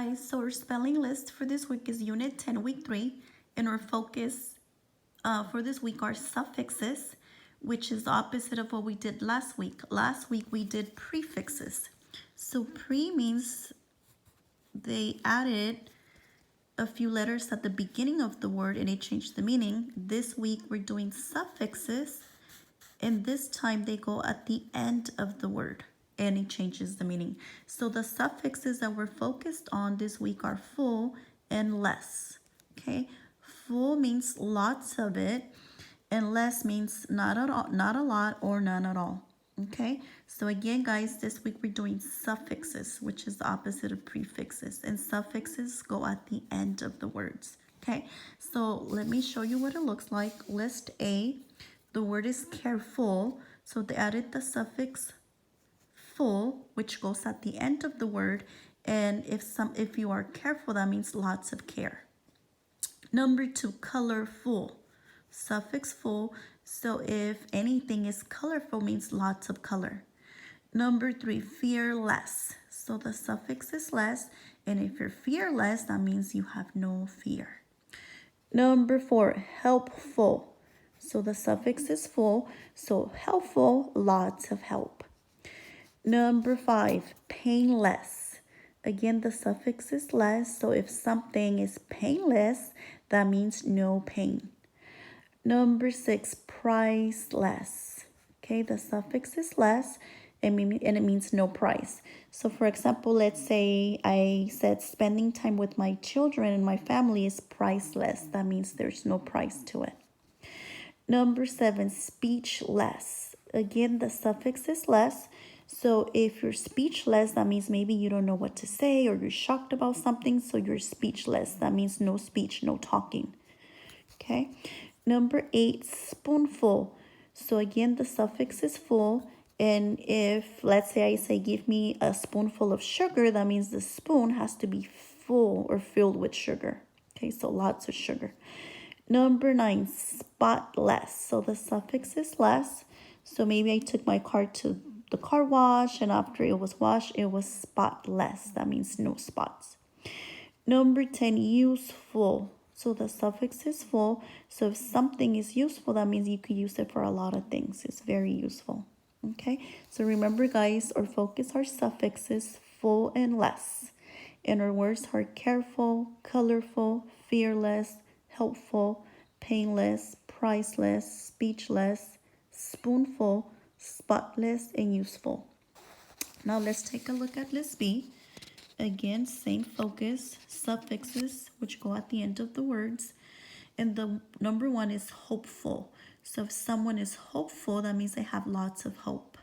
guys, so our spelling list for this week is Unit 10, Week 3, and our focus for this week are suffixes, which is the opposite of what we did last week. Last week we did prefixes. So pre means they added a few letters at the beginning of the word and it changed the meaning. This week we're doing suffixes, and this time they go at the end of the word and it changes the meaning. So the suffixes that we're focused on this week are full and less. Okay, full means lots of it, and less means not at all, not a lot, or none at all. Okay, so again, guys, this week we're doing suffixes, which is the opposite of prefixes, and suffixes go at the end of the words. Okay, so let me show you what it looks like. List A, the word is careful, so they added the suffix full, which goes at the end of the word, and if you are careful, that means lots of care. Number 2, colorful, suffix full, so if anything is colorful means lots of color. Number 3, fearless, so the suffix is less, and if you're fearless, that means you have no fear. Number 4, helpful, so the suffix is full, so helpful, lots of help. Number 5, painless. Again, the suffix is less, so if something is painless, that means no pain. Number 6, priceless. Okay, the suffix is less, and it means no price. So for example, let's say I said spending time with my children and my family is priceless. That means there's no price to it. Number 7, speechless. Again, the suffix is less. So if you're speechless, that means maybe you don't know what to say or you're shocked about something, so you're speechless. That means no speech, no talking. Okay. Number 8, spoonful. So again, the suffix is full. And if, let's say I say, give me a spoonful of sugar, that means the spoon has to be full or filled with sugar. Okay, so lots of sugar. Number 9, spotless. So the suffix is less. So maybe I took my car to the car wash, and after it was washed, it was spotless. That means no spots. Number 10, useful. So the suffix is full. So if something is useful, that means you could use it for a lot of things. It's very useful. Okay, so remember, guys, our focus are suffixes full and less. And our words are careful, colorful, fearless, helpful, painless, priceless, speechless, spoonful, spotless, and useful. Now let's take a look at list B. Again, same focus, suffixes, which go at the end of the words. And the number 1 is hopeful. So if someone is hopeful, that means they have lots of hope.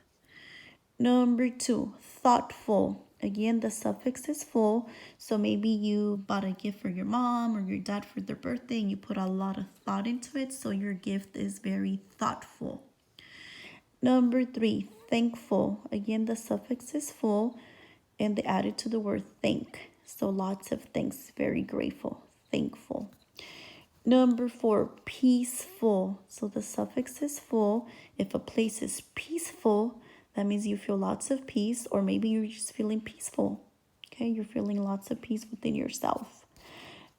Number 2, thoughtful. Again, the suffix is full. So maybe you bought a gift for your mom or your dad for their birthday and you put a lot of thought into it. So your gift is very thoughtful. Number 3, thankful. Again, the suffix is full and they added to the word thank. So lots of thanks, very grateful, thankful. Number 4, peaceful. So the suffix is full. If a place is peaceful, that means you feel lots of peace, or maybe you're just feeling peaceful. Okay, you're feeling lots of peace within yourself.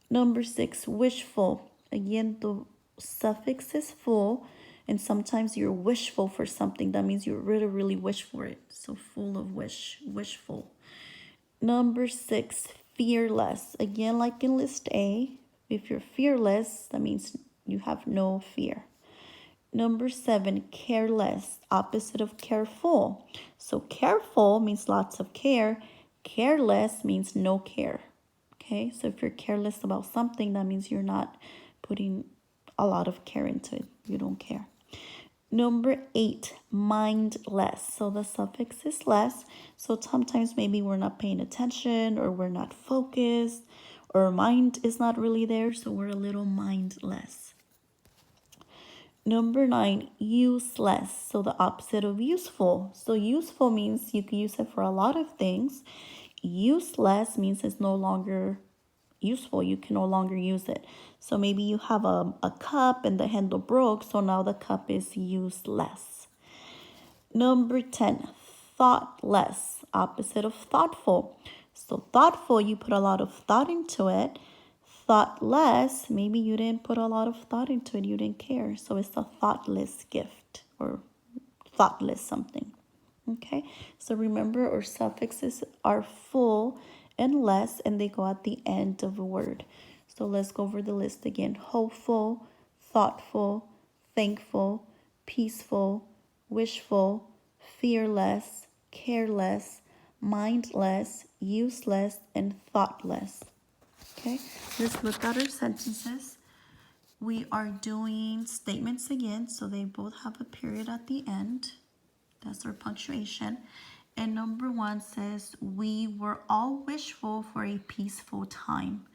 Number 6, wishful. Again, the suffix is full, and sometimes you're wishful for something. That means you really, really wish for it. So full of wish, wishful. Number 6, fearless. Again, like in list A, if you're fearless, that means you have no fear. Number 7, careless, opposite of careful. So careful means lots of care. Careless means no care. Okay, so if you're careless about something, that means you're not putting a lot of care into it. You don't care. Number 8, mindless. So the suffix is less. So sometimes maybe we're not paying attention or we're not focused or our mind is not really there. So we're a little mindless. Number 9, useless. So the opposite of useful. So useful means you can use it for a lot of things. Useless means it's no longer useful. You can no longer use it. So maybe you have a cup and the handle broke, so now the cup is useless. Number 10, thoughtless, opposite of thoughtful. So thoughtful, you put a lot of thought into it. Thoughtless, maybe you didn't put a lot of thought into it, you didn't care. So it's a thoughtless gift or thoughtless something. Okay, so remember our suffixes are full and less, and they go at the end of a word. So let's go over the list again: hopeful, thoughtful, thankful, peaceful, wishful, fearless, careless, mindless, useless, and thoughtless. Okay, let's look at our sentences. We are doing statements again, so they both have a period at the end. That's our punctuation. And number 1 says, we were all wishful for a peaceful time.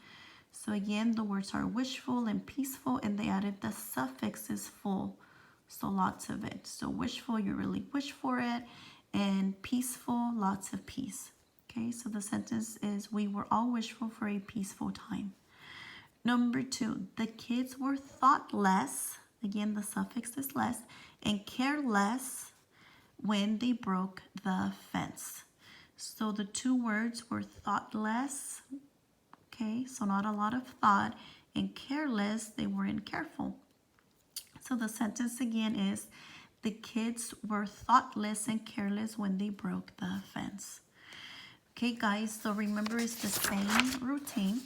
So again, the words are wishful and peaceful, and they added the suffix is full. So lots of it. So wishful, you really wish for it. And peaceful, lots of peace. Okay, so the sentence is, we were all wishful for a peaceful time. Number 2, the kids were thoughtless. Again, the suffix is less. And careless when they broke the fence. So the two words were thoughtless, okay, so not a lot of thought, and careless, they weren't careful. So the sentence again is, the kids were thoughtless and careless when they broke the fence. Okay, guys, so remember it's the same routine.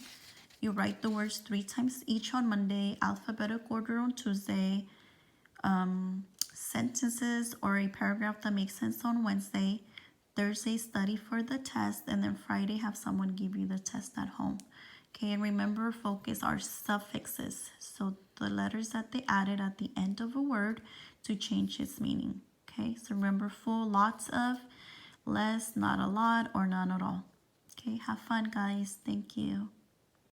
You write the words 3 times each on Monday, alphabetical order on Tuesday, sentences or a paragraph that makes sense on Wednesday, Thursday study for the test, and then Friday have someone give you the test at home. Okay, and remember, focus are suffixes, so the letters that they added at the end of a word to change its meaning. Okay, so remember, full, lots of, less, not a lot, or none at all. Okay, have fun, guys. Thank you.